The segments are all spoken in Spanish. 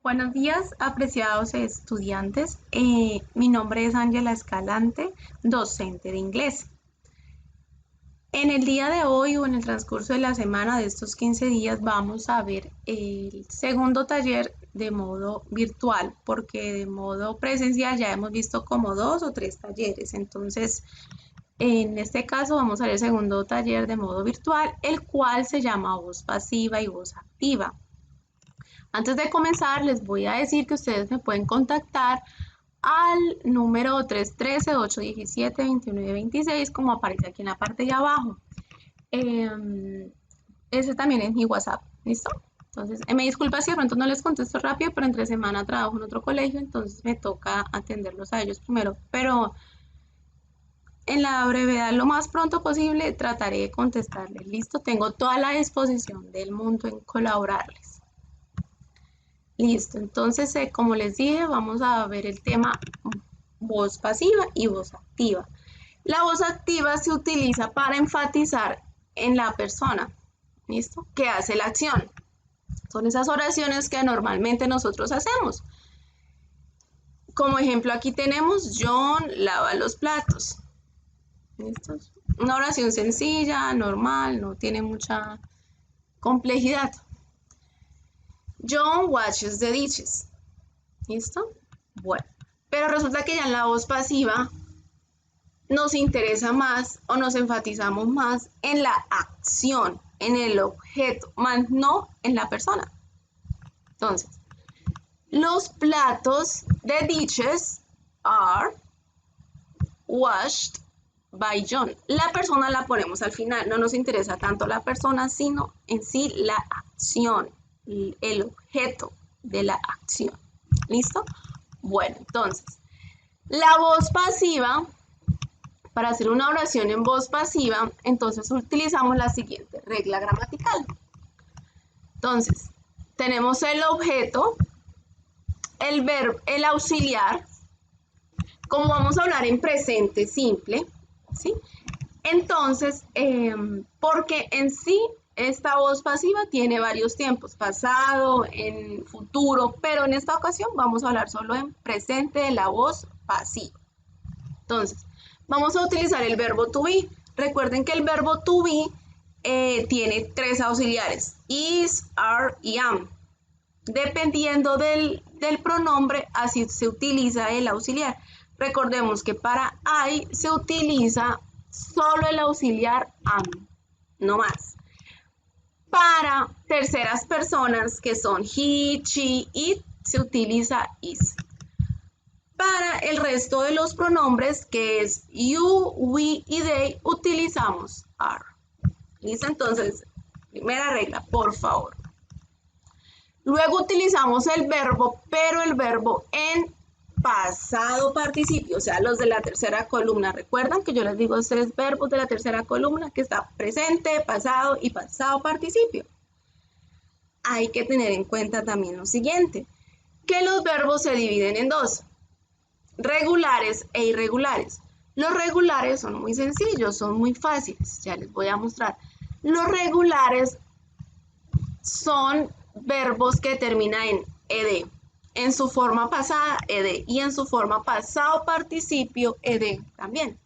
Buenos días, apreciados estudiantes. Mi nombre es Ángela Escalante, docente de inglés. En el día de hoy o en el transcurso de la semana de estos 15 días vamos a ver el segundo taller de modo virtual, porque de modo presencial ya hemos visto como 2 o 3 talleres. Entonces, en este caso vamos a ver el segundo taller de modo virtual, el cual se llama voz pasiva y voz activa. Antes de comenzar, les voy a decir que ustedes me pueden contactar al número 313-817-2926, como aparece aquí en la parte de abajo. Ese también es mi WhatsApp, ¿listo? Entonces, me disculpa si de pronto no les contesto rápido, pero entre semana trabajo en otro colegio, entonces me toca atenderlos a ellos primero. Pero en la brevedad, lo más pronto posible, trataré de contestarles. ¿Listo? Tengo toda la disposición del mundo en colaborarles. Listo, entonces como les dije, vamos a ver el tema voz pasiva y voz activa. La voz activa se utiliza para enfatizar en la persona, ¿listo? Que hace la acción. Son esas oraciones que normalmente nosotros hacemos. Como ejemplo, aquí tenemos John lava los platos. ¿Listo? Una oración sencilla, normal, no tiene mucha complejidad. John washes the dishes. ¿Listo? Bueno, pero resulta que ya en la voz pasiva nos interesa más o nos enfatizamos más en la acción, en el objeto, más no en la persona. Entonces, los platos de dishes are washed by John. La persona la ponemos al final, no nos interesa tanto la persona, sino en sí la acción, el objeto de la acción. ¿Listo? Bueno, entonces, la voz pasiva, para hacer una oración en voz pasiva, entonces utilizamos la siguiente regla gramatical. Entonces, tenemos el objeto, el verbo, el auxiliar, como vamos a hablar en presente simple, ¿sí? Entonces, porque en sí esta voz pasiva tiene varios tiempos, pasado, en futuro, pero en esta ocasión vamos a hablar solo en presente de la voz pasiva. Entonces, vamos a utilizar el verbo to be. Recuerden que el verbo to be tiene 3 auxiliares, is, are y am. Dependiendo del pronombre, así se utiliza el auxiliar. Recordemos que para I se utiliza solo el auxiliar am, no más. Para terceras personas, que son he, she, it, se utiliza is. Para el resto de los pronombres, que es you, we y they, utilizamos are. ¿Listo? Entonces, primera regla, por favor. Luego utilizamos el verbo, pero el verbo en pasado participio, o sea, los de la tercera columna. Recuerdan que yo les digo 3 verbos de la tercera columna, que está presente, pasado y pasado participio. Hay que tener en cuenta también lo siguiente, que los verbos se dividen en 2, regulares e irregulares. Los regulares son muy sencillos, son muy fáciles, ya les voy a mostrar. Los regulares son verbos que terminan en ed, en su forma pasada ed y en su forma pasado participio ed también.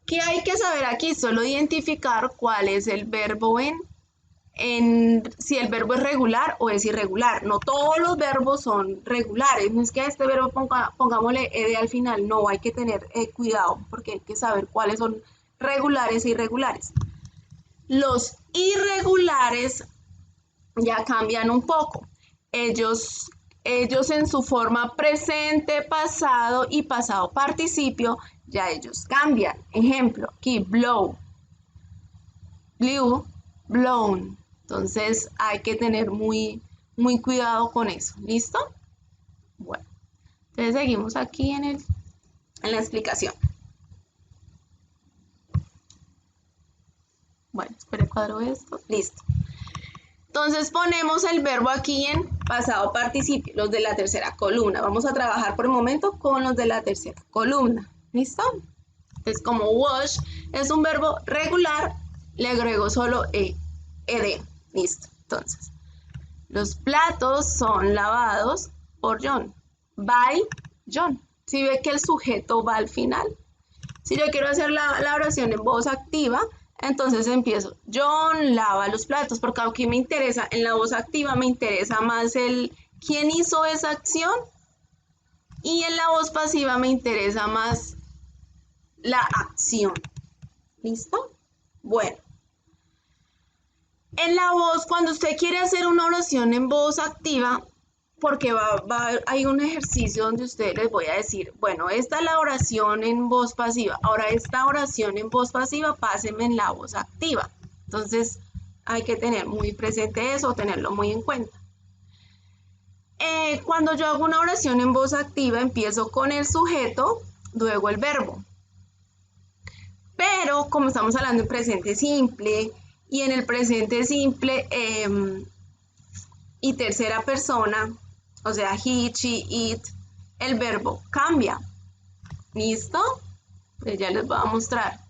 ¿Qué hay que saber aquí? Solo identificar cuál es el verbo si el verbo es regular o es irregular. No todos los verbos son regulares, no es que a este verbo pongámosle ed al final, no, hay que tener cuidado porque hay que saber cuáles son regulares e irregulares. Los irregulares ya cambian un poco. Ellos en su forma presente, pasado y pasado participio, ya ellos cambian. Ejemplo, aquí blow, blew, blown. Entonces hay que tener muy cuidado con eso. ¿Listo? Bueno, entonces seguimos aquí en la explicación. Bueno, espere cuadro esto. Listo. Entonces ponemos el verbo aquí en pasado participio, los de la tercera columna. Vamos a trabajar por el momento con los de la tercera columna. ¿Listo? Entonces como wash es un verbo regular, le agrego solo ed. Listo. Entonces, Los platos son lavados por John. By John. Si ve que el sujeto va al final. Si yo quiero hacer la oración en voz activa, entonces empiezo. John lava los platos, porque aquí me interesa, en la voz activa me interesa más el quién hizo esa acción, y en la voz pasiva me interesa más la acción. ¿Listo? Bueno. En la voz, cuando usted quiere hacer una oración en voz activa, porque hay un ejercicio donde ustedes les voy a decir, bueno, esta es la oración en voz pasiva, ahora esta oración en voz pasiva, pásenme en la voz activa. Entonces, hay que tener muy presente eso, tenerlo muy en cuenta. Cuando yo hago una oración en voz activa, empiezo con el sujeto, luego el verbo. Pero como estamos hablando en presente simple, y en el presente simple y tercera persona, o sea, he, she, it, el verbo cambia. ¿Listo? Pues ya les voy a mostrar.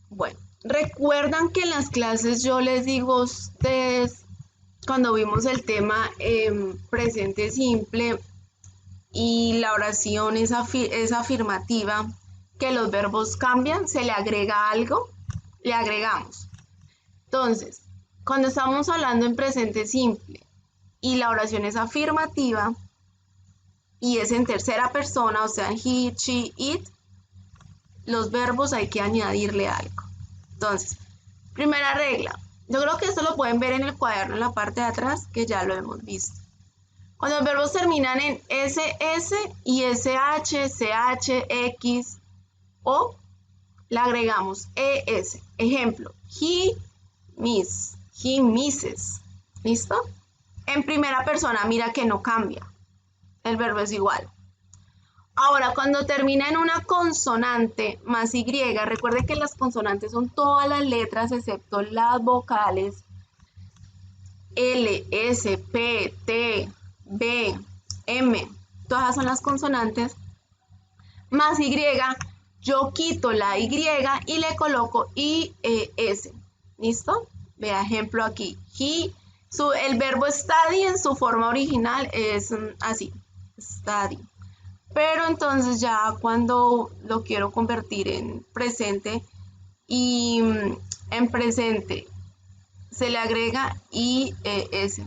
Bueno, recuerdan que en las clases yo les digo a ustedes, cuando vimos el tema presente simple y la oración es afirmativa, que los verbos cambian, se le agrega algo, le agregamos. Entonces, cuando estamos hablando en presente simple y la oración es afirmativa y es en tercera persona, o sea, he, she, it, los verbos hay que añadirle algo. Entonces, primera regla. Yo creo que esto lo pueden ver en el cuaderno en la parte de atrás, que ya lo hemos visto. Cuando los verbos terminan en ss y sh, ch, x, o, le agregamos es. Ejemplo, he misses. ¿Listo? En primera persona, mira que no cambia. El verbo es igual. Ahora, cuando termina en una consonante más y, recuerde que las consonantes son todas las letras excepto las vocales L, S, P, T, B, M. Todas son las consonantes. Más Y, yo quito la Y y le coloco IES. ¿Listo? Vea ejemplo aquí. El verbo study en su forma original es así. Study. Pero entonces ya cuando lo quiero convertir en presente y en presente se le agrega IES.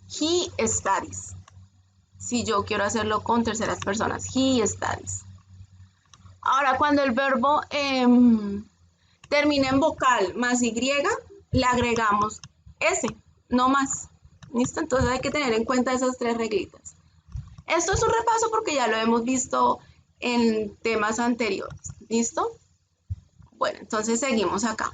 He studies. Si yo quiero hacerlo con terceras personas, he studies. Ahora, cuando el verbo termina en vocal más Y, le agregamos S, no más. ¿Listo? Entonces hay que tener en cuenta esas tres reglitas. Esto es un repaso porque ya lo hemos visto en temas anteriores. ¿Listo? Bueno, entonces seguimos acá.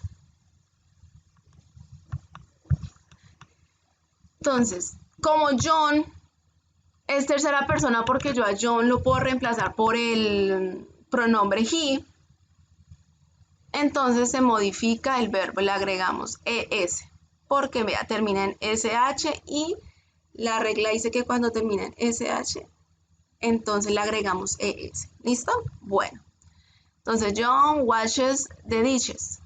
Entonces, como John es tercera persona porque yo a John lo puedo reemplazar por el pronombre he, entonces se modifica el verbo, le agregamos es, porque vea, termina en sh y la regla dice que cuando termina en sh, entonces le agregamos es. ¿Listo? Bueno, entonces John washes the dishes.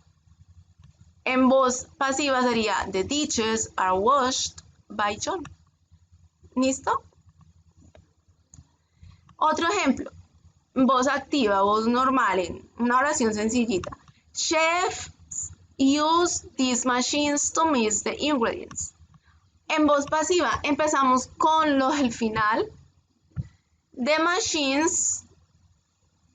En voz pasiva sería the dishes are washed by John. ¿Listo? Otro ejemplo, voz activa, voz normal, en una oración sencillita. Chefs use these machines to mix the ingredients. En voz pasiva empezamos con el final. The machines,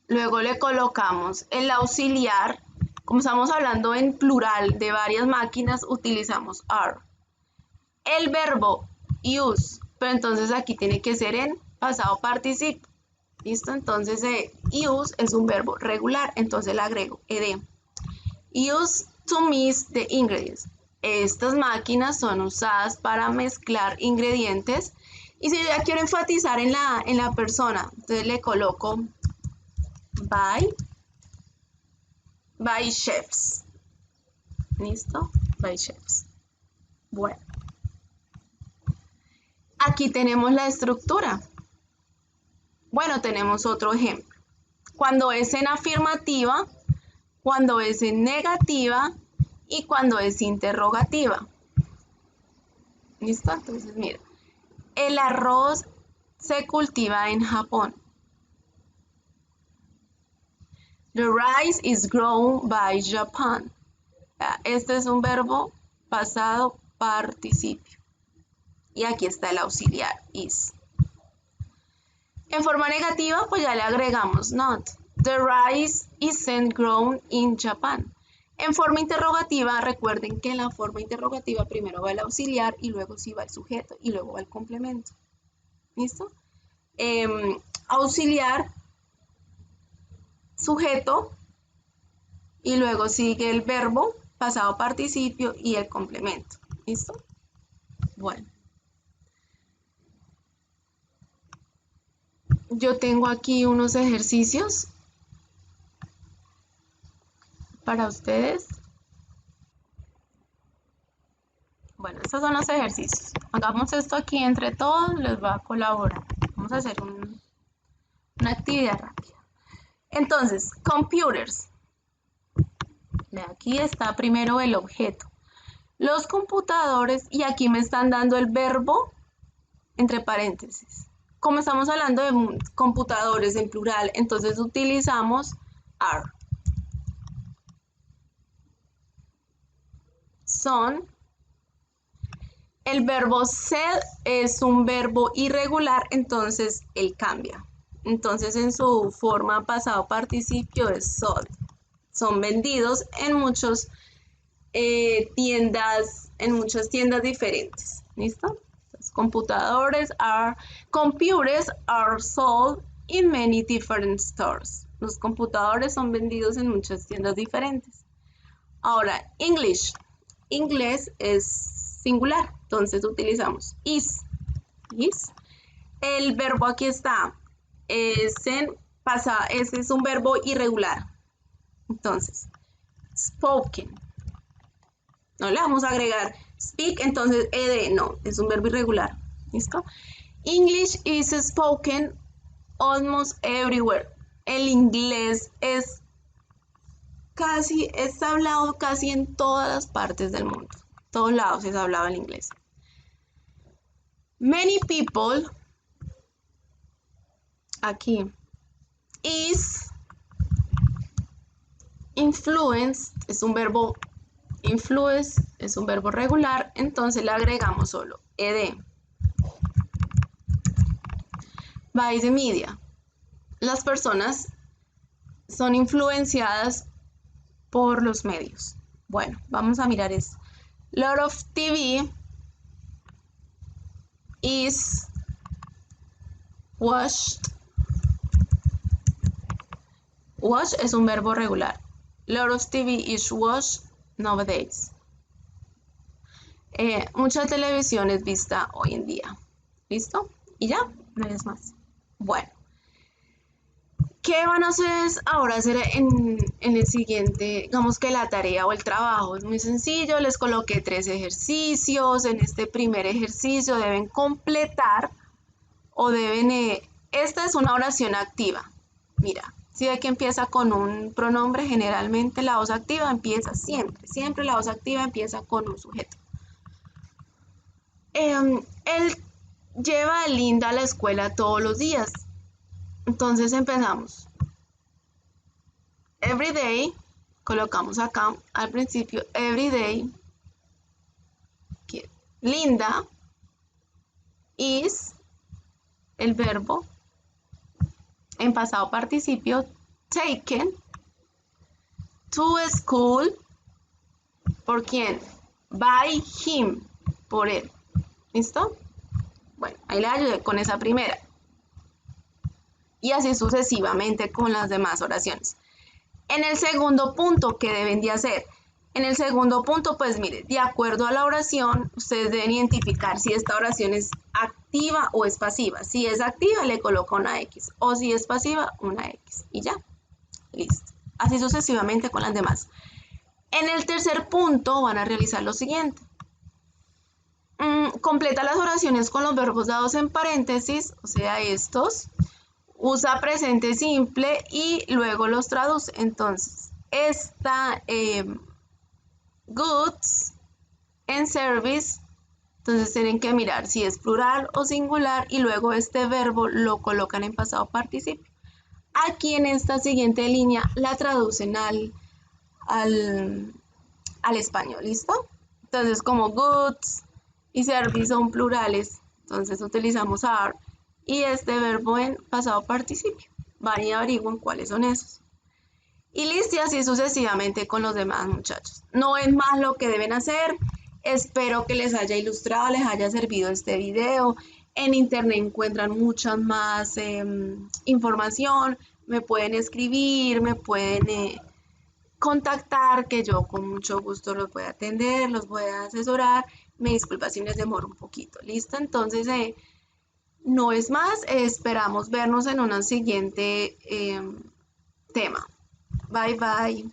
luego le colocamos el auxiliar. Como estamos hablando en plural de varias máquinas, utilizamos are. El verbo use, pero entonces aquí tiene que ser en pasado participio. ¿Listo? Entonces use es un verbo regular, entonces le agrego ed. Use to mix the ingredients. Estas máquinas son usadas para mezclar ingredientes. Y si yo ya quiero enfatizar en la persona, entonces le coloco by chefs. ¿Listo? By chefs. Bueno. Aquí tenemos la estructura. Bueno, tenemos otro ejemplo. Cuando es en afirmativa, cuando es en negativa y cuando es interrogativa. ¿Listo? Entonces, mira, el arroz se cultiva en Japón. The rice is grown by Japan. Este es un verbo pasado participio. Y aquí está el auxiliar, is. En forma negativa, pues ya le agregamos not. The rice isn't grown in Japan. En forma interrogativa, recuerden que en la forma interrogativa primero va el auxiliar y luego sí va el sujeto y luego va el complemento. ¿Listo? Auxiliar, sujeto y luego sigue el verbo, pasado participio y el complemento. ¿Listo? Bueno. Yo tengo aquí unos ejercicios para ustedes. Bueno, estos son los ejercicios. Hagamos esto aquí entre todos, les va a colaborar. Vamos a hacer una actividad rápida. Entonces, computers. Aquí está primero el objeto. Los computadores, y aquí me están dando el verbo entre paréntesis. Como estamos hablando de computadores en plural, entonces utilizamos are. Son. El verbo ser es un verbo irregular, entonces él cambia. Entonces en su forma pasado participio es sold. Son vendidos en muchas tiendas diferentes. ¿Listo? Entonces, computers are sold in many different stores. Los computadores son vendidos en muchas tiendas diferentes. Ahora, English. Inglés es singular, entonces utilizamos is. El verbo aquí está, ese es un verbo irregular. Entonces, spoken. No le vamos a agregar speak, entonces ed, no, es un verbo irregular. ¿Listo? English is spoken almost everywhere. El inglés es hablado casi en todas las partes del mundo. En todos lados es hablado el inglés. Many people, aquí, is influenced, es un verbo influence, es un verbo regular, entonces le agregamos solo ed. By the media. Las personas son influenciadas por los medios. Bueno, vamos a mirar esto. Lot of TV is watched. Watch es un verbo regular. Lot of TV is watched nowadays. Mucha televisión es vista hoy en día. ¿Listo? Y ya, no es más. Bueno. ¿Qué van a hacer en el siguiente? Digamos que la tarea o el trabajo es muy sencillo. Les coloqué 3 ejercicios. En este primer ejercicio deben completar o esta es una oración activa. Mira, si ve que empieza con un pronombre, generalmente la voz activa empieza siempre la voz activa empieza con un sujeto. Él lleva a Linda a la escuela todos los días. Entonces empezamos. Every day, colocamos acá al principio, every day, Linda is el verbo en pasado participio taken to school. ¿Por quién? By him, por él. ¿Listo? Bueno, ahí le ayudé con esa primera. Y así sucesivamente con las demás oraciones. En el segundo punto, ¿qué deben de hacer? En el segundo punto, pues mire, de acuerdo a la oración, ustedes deben identificar si esta oración es activa o es pasiva. Si es activa, le coloco una X. O si es pasiva, una X. Y ya. Listo. Así sucesivamente con las demás. En el tercer punto van a realizar lo siguiente. Completa las oraciones con los verbos dados en paréntesis, o sea, estos. Usa presente simple y luego los traduce. Entonces, goods, en service. Entonces tienen que mirar si es plural o singular y luego este verbo lo colocan en pasado participio. Aquí en esta siguiente línea la traducen al, al español, ¿listo? Entonces como goods y service son plurales, entonces utilizamos are y este verbo en pasado participio. Van y averiguan cuáles son esos. Y listo, y así sucesivamente con los demás muchachos. No es más lo que deben hacer. Espero que les haya ilustrado, les haya servido este video. En internet encuentran mucha más información. Me pueden escribir, me pueden contactar, que yo con mucho gusto los voy a atender, los voy a asesorar. Me disculpa si les demoro un poquito. ¿Listo? Entonces, no es más. Esperamos vernos en un siguiente tema. Bye bye.